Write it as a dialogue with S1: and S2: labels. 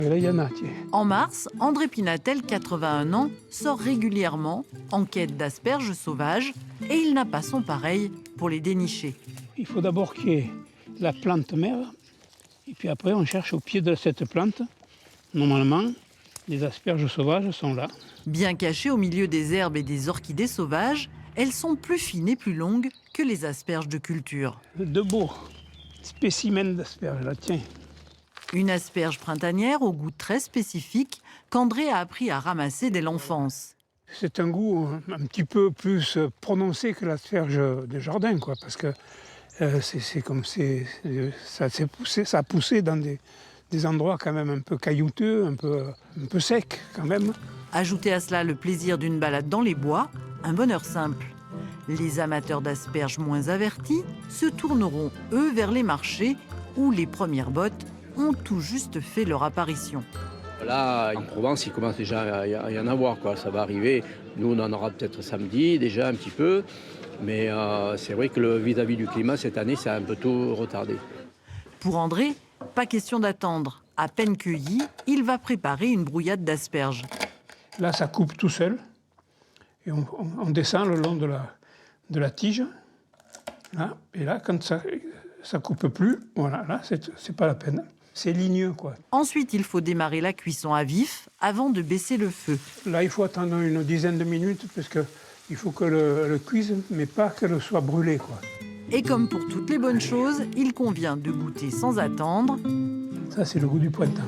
S1: Et là, il y en a, tiens.
S2: En mars, André Pinatel, 81 ans, sort régulièrement en quête d'asperges sauvages et il n'a pas son pareil pour les dénicher.
S1: Il faut d'abord qu'il y ait la plante mère, et puis après, on cherche au pied de cette plante. Normalement, les asperges sauvages sont là.
S2: Bien cachées au milieu des herbes et des orchidées sauvages, elles sont plus fines et plus longues que les asperges de culture.
S1: De beaux spécimens d'asperges, là, tiens.
S2: Une asperge printanière au goût très spécifique qu'André a appris à ramasser dès l'enfance.
S1: C'est un goût un petit peu plus prononcé que l'asperge des jardins, quoi, parce que c'est comme ça a poussé dans des endroits quand même un peu caillouteux, un peu secs quand même.
S2: Ajoutez à cela le plaisir d'une balade dans les bois, un bonheur simple. Les amateurs d'asperges moins avertis se tourneront, eux, vers les marchés où les premières bottes ont tout juste fait leur apparition.
S3: Là, en Provence, il commence déjà à y en avoir, quoi. Ça va arriver. Nous, on en aura peut-être samedi, déjà un petit peu. Mais c'est vrai que vis-à-vis du climat, cette année, c'est un peu tôt retardé.
S2: Pour André, pas question d'attendre. À peine cueilli, il va préparer une brouillade d'asperges.
S1: Là, ça coupe tout seul. Et on descend le long de la tige. Là, et là, quand ça coupe plus, voilà, là, c'est pas la peine. C'est ligneux, quoi.
S2: Ensuite, il faut démarrer la cuisson à vif avant de baisser le feu.
S1: Là, il faut attendre une dizaine de minutes parce qu'il faut que le cuise, mais pas qu'elle soit brûlée, quoi.
S2: Et comme pour toutes les bonnes choses, il convient de goûter sans attendre.
S1: Ça, c'est le goût du printemps.